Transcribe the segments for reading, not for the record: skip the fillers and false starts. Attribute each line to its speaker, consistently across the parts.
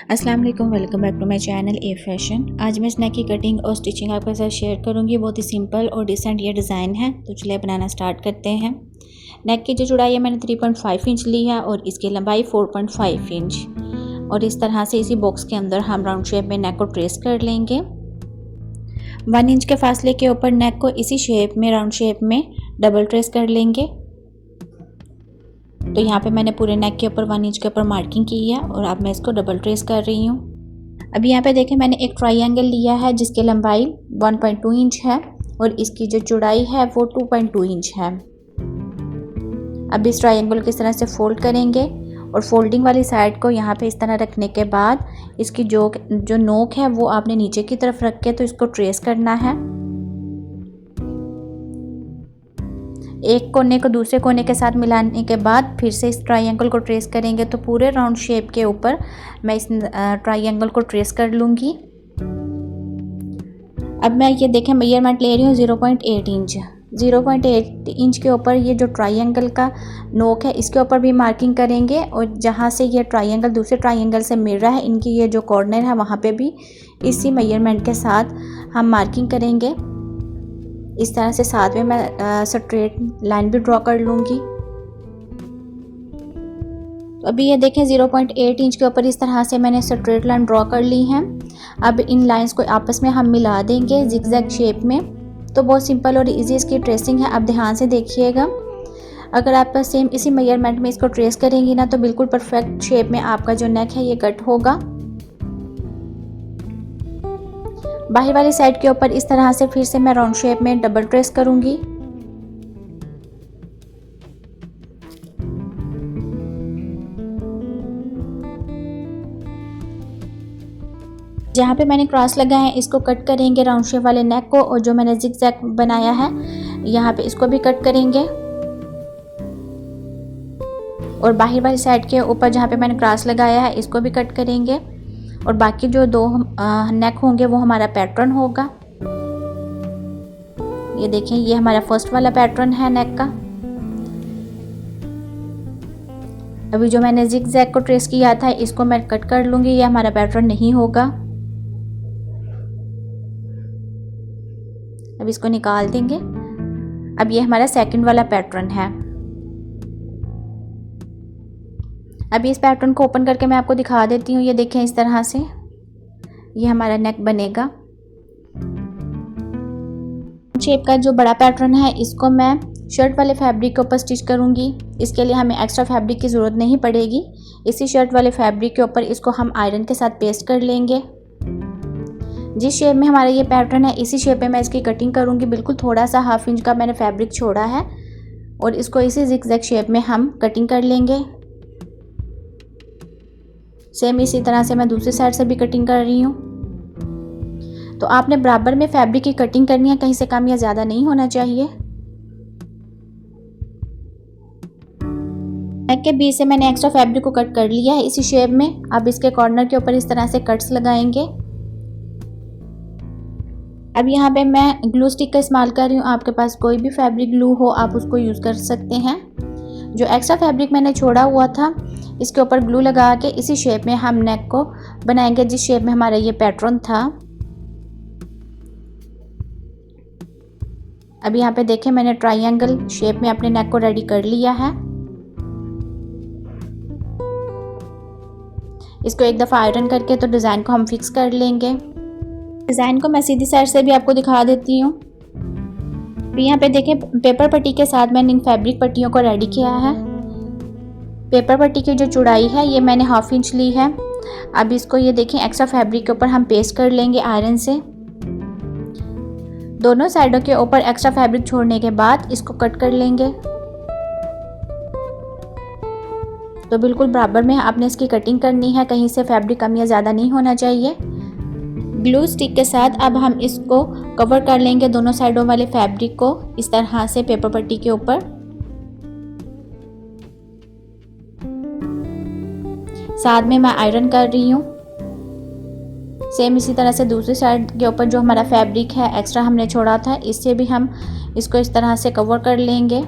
Speaker 1: अस्सलाम वालेकुम, welcome back to my channel a fashion. आज मैं इस नेक की कटिंग और स्टिचिंग आपके साथ शेयर करूंगी। बहुत ही सिंपल और डिसेंट ये डिज़ाइन है, तो चलिए बनाना स्टार्ट करते हैं। नेक की जो चौड़ाई है मैंने 3.5 इंच ली है और इसकी लंबाई 4.5 इंच। और इस तरह से इसी बॉक्स के अंदर हम राउंड शेप में नेक को ट्रेस कर लेंगे। 1 इंच के फासले के ऊपर नेक को इसी शेप में राउंड शेप में डबल ट्रेस कर लेंगे। तो यहाँ पे मैंने पूरे नेक के ऊपर 1 इंच के ऊपर मार्किंग की है और अब मैं इसको डबल ट्रेस कर रही हूँ। अभी यहाँ पे देखें मैंने एक ट्रायंगल लिया है जिसकी लंबाई 1.2 इंच है और इसकी जो चौड़ाई है वो 2.2 इंच है। अब इस ट्रायंगल को इस तरह से फोल्ड करेंगे और फोल्डिंग वाली साइड को यहाँ पे इस तरह रखने के बाद इसकी जो नोक है वो आपने नीचे की तरफ रख के तो इसको ट्रेस करना है। एक कोने को दूसरे कोने के साथ मिलाने के बाद फिर से इस ट्रायंगल को ट्रेस करेंगे। तो पूरे राउंड शेप के ऊपर मैं इस ट्रायंगल को ट्रेस कर लूँगी। अब मैं ये देखें मेजरमेंट ले रही हूँ 0.8 इंच। 0.8 इंच के ऊपर ये जो ट्रायंगल का नोक है इसके ऊपर भी मार्किंग करेंगे और जहाँ से ये ट्रायंगल दूसरे ट्रायंगल से मिल रहा है इनकी ये जो कॉर्नर है वहाँ पे भी इसी मेजरमेंट के साथ हम मार्किंग करेंगे। इस तरह से साथ में मैं स्ट्रेट लाइन भी ड्रॉ कर लूँगी। तो अभी ये देखें 0.8 इंच के ऊपर इस तरह से मैंने स्ट्रेट लाइन ड्रॉ कर ली है। अब इन लाइंस को आपस में हम मिला देंगे जिगजैग शेप में। तो बहुत सिंपल और इजी इसकी ट्रेसिंग है। अब ध्यान से देखिएगा, अगर आप सेम इसी मेजरमेंट में इसको ट्रेस करेंगी ना तो बिल्कुल परफेक्ट शेप में आपका जो नेक है ये कट होगा। बाहर वाली साइड के ऊपर इस तरह से फिर से मैं राउंड शेप में डबल ट्रेस करूंगी। जहाँ पे मैंने क्रॉस लगाया है इसको कट करेंगे राउंड शेप वाले नेक को और जो मैंने जिगजैग बनाया है यहाँ पे इसको भी कट करेंगे। और बाहर वाली साइड के ऊपर जहाँ पे मैंने क्रॉस लगाया है इसको भी कट करेंगे और बाकी जो दो नेक होंगे वो हमारा पैटर्न होगा। ये देखें ये हमारा फर्स्ट वाला पैटर्न है नेक का। अभी जो मैंने जिगजैग को ट्रेस किया था इसको मैं कट कर लूँगी, ये हमारा पैटर्न नहीं होगा। अब इसको निकाल देंगे। अब ये हमारा सेकंड वाला पैटर्न है। अभी इस पैटर्न को ओपन करके मैं आपको दिखा देती हूँ। ये देखें इस तरह से ये हमारा नेक बनेगा। शेप का जो बड़ा पैटर्न है इसको मैं शर्ट वाले फैब्रिक के ऊपर स्टिच करूँगी। इसके लिए हमें एक्स्ट्रा फैब्रिक की ज़रूरत नहीं पड़ेगी। इसी शर्ट वाले फैब्रिक के ऊपर इसको हम आयरन के साथ पेस्ट कर लेंगे। जिस शेप में हमारा ये पैटर्न है इसी शेप में मैं इसकी कटिंग करूँगी। बिल्कुल थोड़ा सा 1/2 इंच का मैंने फैब्रिक छोड़ा है और इसको इसी जिगजैग शेप में हम कटिंग कर लेंगे। सेम इसी तरह से मैं दूसरी साइड से भी कटिंग कर रही हूँ। तो आपने बराबर में फैब्रिक की कटिंग करनी है, कहीं से कम या ज़्यादा नहीं होना चाहिए। नेक के बीच से मैंने एक्स्ट्रा फैब्रिक को कट कर लिया है इसी शेप में। अब इसके कॉर्नर के ऊपर इस तरह से कट्स लगाएंगे। अब यहाँ पे मैं ग्लू स्टिक का इस्तेमाल कर रही हूँ। आपके पास कोई भी फैब्रिक ग्लू हो आप उसको यूज़ कर सकते हैं। जो एक्स्ट्रा फैब्रिक मैंने छोड़ा हुआ था इसके ऊपर ग्लू लगा के इसी शेप में हम नेक को बनाएंगे जिस शेप में हमारा ये पैटर्न था। अब यहाँ पे देखें मैंने ट्रायंगल शेप में अपने नेक को रेडी कर लिया है। इसको एक दफ़ा आयरन करके तो डिज़ाइन को हम फिक्स कर लेंगे। डिज़ाइन को मैं सीधी साइड से भी आपको दिखा देती हूँ। यहाँ पे देखें पेपर पट्टी के साथ मैंने इन फैब्रिक पट्टियों को रेडी किया है। पेपर पट्टी की जो चौड़ाई है ये मैंने 1/2 इंच ली है। अब इसको ये देखें एक्स्ट्रा फैब्रिक के ऊपर हम पेस्ट कर लेंगे आयरन से। दोनों साइडों के ऊपर एक्स्ट्रा फैब्रिक छोड़ने के बाद इसको कट कर लेंगे। तो बिल्कुल बराबर में आपने इसकी कटिंग करनी है, कहीं से फैब्रिक कम या ज़्यादा नहीं होना चाहिए। ग्लू स्टिक के साथ अब हम इसको कवर कर लेंगे दोनों साइडों वाले फैब्रिक को इस तरह से पेपर पट्टी के ऊपर। साथ में मैं आयरन कर रही हूँ। सेम इसी तरह से दूसरी साइड के ऊपर जो हमारा फैब्रिक है एक्स्ट्रा हमने छोड़ा था इससे भी हम इसको इस तरह से कवर कर लेंगे।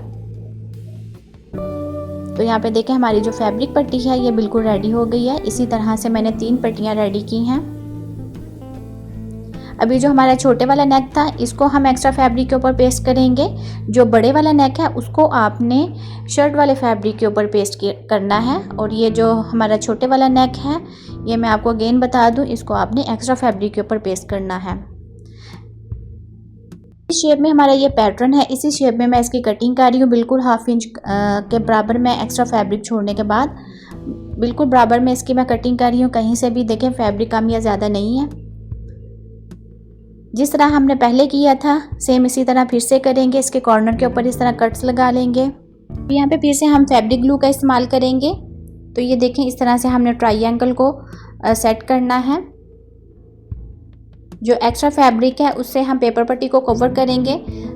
Speaker 1: तो यहाँ पे देखें हमारी जो फैब्रिक पट्टी है ये बिल्कुल रेडी हो गई है। इसी तरह से मैंने 3 पट्टियाँ रेडी की हैं। अभी जो हमारा छोटे वाला नेक था इसको हम एक्स्ट्रा फैब्रिक के ऊपर पेस्ट करेंगे। जो बड़े वाला नेक है उसको आपने शर्ट वाले फैब्रिक के ऊपर पेस्ट करना है। और ये जो हमारा छोटे वाला नेक है ये मैं आपको अगेन बता दूं, इसको आपने एक्स्ट्रा फैब्रिक के ऊपर पेस्ट करना है। इस शेप में हमारा ये पैटर्न है, इसी शेप में मैं इसकी कटिंग कर रही हूँ। बिल्कुल 1/2 इंच के बराबर मैं एक्स्ट्रा फैब्रिक छोड़ने के बाद बिल्कुल बराबर में इसकी मैं कटिंग कर रही हूँ। कहीं से भी देखें फैब्रिक कम या ज़्यादा नहीं है। जिस तरह हमने पहले किया था सेम इसी तरह फिर से करेंगे। इसके कॉर्नर के ऊपर इस तरह कट्स लगा लेंगे। यहाँ पे फिर से हम फैब्रिक ग्लू का इस्तेमाल करेंगे। तो ये देखें इस तरह से हमने ट्रायंगल को सेट करना है। जो एक्स्ट्रा फैब्रिक है उससे हम पेपर पट्टी को कवर करेंगे।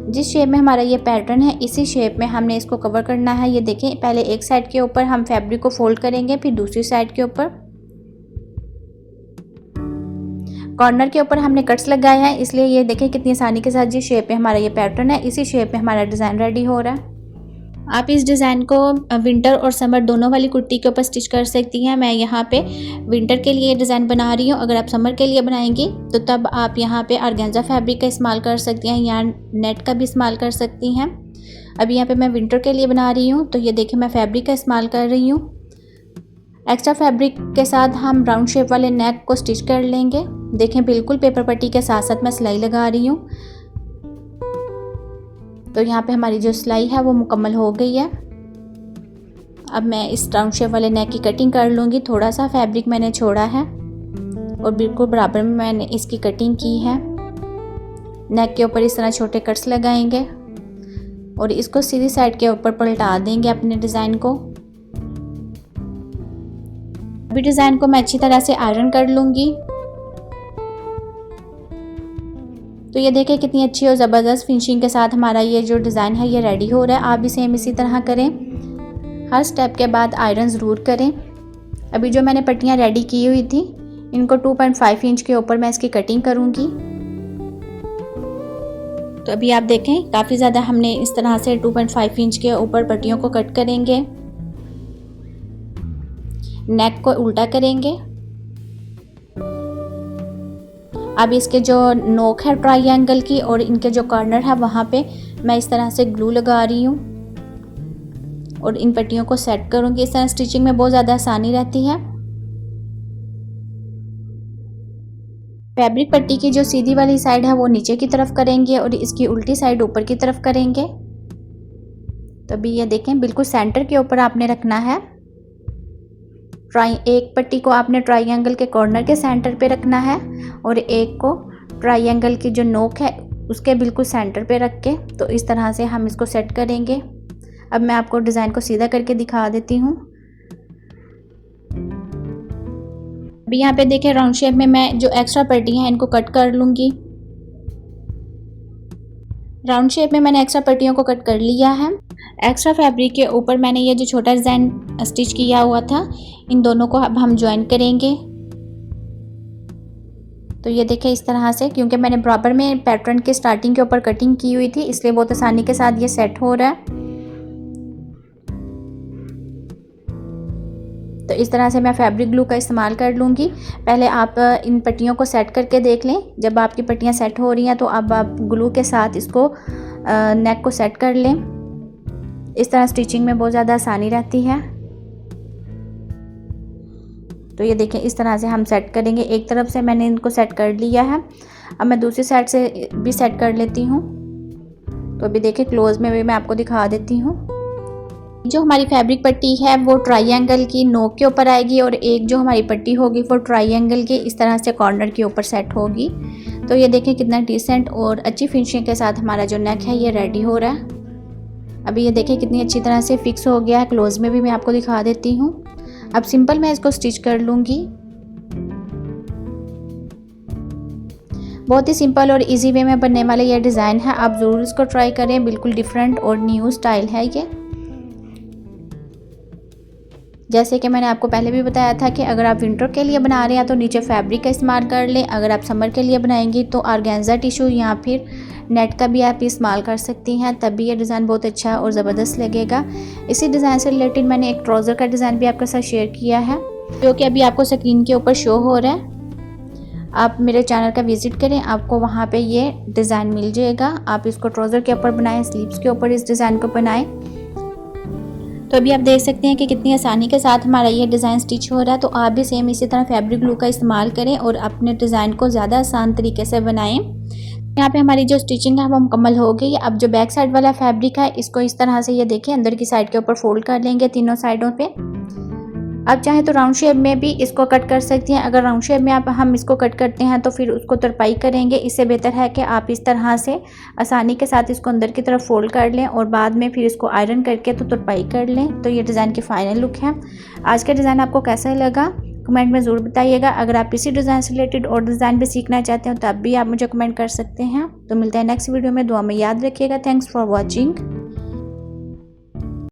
Speaker 1: जिस शेप में हमारा ये पैटर्न है इसी शेप में हमने इसको कवर करना है। ये देखें पहले एक साइड के ऊपर हम फैब्रिक को फोल्ड करेंगे, फिर दूसरी साइड के ऊपर। कॉर्नर के ऊपर हमने कट्स लगाए हैं, इसलिए ये देखें कितनी आसानी के साथ जिस शेप में हमारा ये पैटर्न है इसी शेप में हमारा डिज़ाइन रेडी हो रहा है। आप इस डिज़ाइन को विंटर और समर दोनों वाली कुर्ती के ऊपर स्टिच कर सकती हैं। मैं यहाँ पे विंटर के लिए डिज़ाइन बना रही हूँ। अगर आप समर के लिए बनाएंगी तो तब आप यहाँ पे ऑर्गेन्जा फैब्रिक का इस्तेमाल कर सकती हैं या नेट का भी इस्तेमाल कर सकती हैं। अभी यहाँ पे मैं विंटर के लिए बना रही हूँ। तो ये देखें मैं फैब्रिक का इस्तेमाल कर रही हूँ। एक्स्ट्रा फैब्रिक के साथ हम राउंड शेप वाले नेक को स्टिच कर लेंगे। देखें बिल्कुल पेपर पट्टी के साथ साथ मैं सिलाई लगा रही हूँ। तो यहाँ पे हमारी जो सिलाई है वो मुकम्मल हो गई है। अब मैं इस राउंड शेप वाले नेक की कटिंग कर लूँगी। थोड़ा सा फैब्रिक मैंने छोड़ा है और बिल्कुल बराबर में मैंने इसकी कटिंग की है। नेक के ऊपर इस तरह छोटे कट्स लगाएंगे और इसको सीधी साइड के ऊपर पलटा देंगे अपने डिज़ाइन को। अभी डिज़ाइन को मैं अच्छी तरह से आयरन कर लूँगी। तो ये देखें कितनी अच्छी और ज़बरदस्त फिनिशिंग के साथ हमारा ये जो डिज़ाइन है ये रेडी हो रहा है। आप भी सेम इसी तरह करें, हर स्टेप के बाद आयरन ज़रूर करें। अभी जो मैंने पट्टियाँ रेडी की हुई थी इनको 2.5 इंच के ऊपर मैं इसकी कटिंग करूँगी। तो अभी आप देखें काफ़ी ज़्यादा हमने इस तरह से 2.5 इंच के ऊपर पट्टियों को कट करेंगे। नेक को उल्टा करेंगे। अब इसके जो नोक है ट्रायंगल की और इनके जो कॉर्नर है वहाँ पे मैं इस तरह से ग्लू लगा रही हूँ और इन पट्टियों को सेट करूँगी। इस तरह स्टिचिंग में बहुत ज़्यादा आसानी रहती है। फैब्रिक पट्टी की जो सीधी वाली साइड है वो नीचे की तरफ करेंगे और इसकी उल्टी साइड ऊपर की तरफ करेंगे। तो अभी ये देखें बिल्कुल सेंटर के ऊपर आपने रखना है। एक पट्टी को आपने ट्रायंगल के कॉर्नर के सेंटर पे रखना है और एक को ट्रायंगल की जो नोक है उसके बिल्कुल सेंटर पे रख के तो इस तरह से हम इसको सेट करेंगे। अब मैं आपको डिज़ाइन को सीधा करके दिखा देती हूँ। अभी यहाँ पे देखें राउंड शेप में मैं जो एक्स्ट्रा पट्टी है इनको कट कर लूँगी। राउंड शेप में मैंने एक्स्ट्रा पट्टियों को कट कर लिया है। एक्स्ट्रा फैब्रिक के ऊपर मैंने ये जो छोटा डिज़ाइन स्टिच किया हुआ था इन दोनों को अब हम ज्वाइन करेंगे। तो ये देखें इस तरह से, क्योंकि मैंने बराबर में पैटर्न के स्टार्टिंग के ऊपर कटिंग की हुई थी इसलिए बहुत आसानी के साथ ये सेट हो रहा है। तो इस तरह से मैं फैब्रिक ग्लू का इस्तेमाल कर लूँगी। पहले आप इन पट्टियों को सेट करके देख लें। जब आपकी पट्टियाँ सेट हो रही हैं तो अब आप ग्लू के साथ इसको नेक को सेट कर लें। इस तरह स्टिचिंग में बहुत ज़्यादा आसानी रहती है। तो ये देखें इस तरह से हम सेट करेंगे। एक तरफ से मैंने इनको सेट कर लिया है, अब मैं दूसरी साइड से भी सेट कर लेती हूँ। तो अभी देखें क्लोज में भी मैं आपको दिखा देती हूँ। जो हमारी फैब्रिक पट्टी है वो ट्रायंगल की नोक के ऊपर आएगी और एक जो हमारी पट्टी होगी वो ट्रायंगल के इस तरह से कॉर्नर के ऊपर सेट होगी। तो ये देखें कितना डिसेंट और अच्छी फिनिशिंग के साथ हमारा जो नेक है ये रेडी हो रहा है। अभी ये देखें कितनी अच्छी तरह से फिक्स हो गया है। क्लोज में भी मैं आपको दिखा देती हूँ। अब सिंपल मैं इसको स्टिच कर लूँगी। बहुत ही सिंपल और इजी वे में बनने वाला ये डिज़ाइन है, आप ज़रूर इसको ट्राई करें। बिल्कुल डिफरेंट और न्यू स्टाइल है ये। जैसे कि मैंने आपको पहले भी बताया था कि अगर आप विंटर के लिए बना रहे हैं तो नीचे फैब्रिक का इस्तेमाल कर लें। अगर आप समर के लिए बनाएंगी तो ऑर्गेन्जा टिशू या फिर नेट का भी आप इस्तेमाल कर सकती हैं, तब भी ये डिज़ाइन बहुत अच्छा और ज़बरदस्त लगेगा। इसी डिज़ाइन से रिलेटेड मैंने एक ट्राउज़र का डिज़ाइन भी आपके साथ शेयर किया है, जो कि अभी आपको स्क्रीन के ऊपर शो हो रहा है। आप मेरे चैनल का विज़िट करें, आपको वहाँ पे ये डिज़ाइन मिल जाएगा। आप इसको ट्राउज़र के ऊपर बनाएं, स्लीव्स के ऊपर इस डिज़ाइन को बनाएं। तो अभी आप देख सकते हैं कि कितनी आसानी के साथ हमारा ये डिज़ाइन स्टिच हो रहा है। तो आप भी सेम इसी तरह फैब्रिक ग्लू का इस्तेमाल करें और अपने डिज़ाइन को ज़्यादा आसान तरीके से बनाएं। यहाँ पे हमारी जो स्टिचिंग है वो मुकम्मल हो गई। अब जो बैक साइड वाला फैब्रिक है इसको इस तरह से ये देखिए अंदर की साइड के ऊपर फोल्ड कर लेंगे तीनों साइडों पे। अब चाहे तो राउंड शेप में भी इसको कट कर सकती हैं। अगर राउंड शेप में हम इसको कट करते हैं तो फिर उसको तुरपाई करेंगे। इससे बेहतर है कि आप इस तरह से आसानी के साथ इसको अंदर की तरफ फोल्ड कर लें और बाद में फिर इसको आयरन करके तो तुरपाई कर लें। तो ये डिज़ाइन की फाइनल लुक है। आज का डिज़ाइन आपको कैसा लगा कमेंट में ज़रूर बताइएगा। अगर आप इसी डिज़ाइन से रिलेटेड और डिज़ाइन भी सीखना चाहते हो तब भी आप मुझे कमेंट कर सकते हैं। तो मिलते हैं नेक्स्ट वीडियो में। दुआ में याद रखिएगा। Thanks for watching.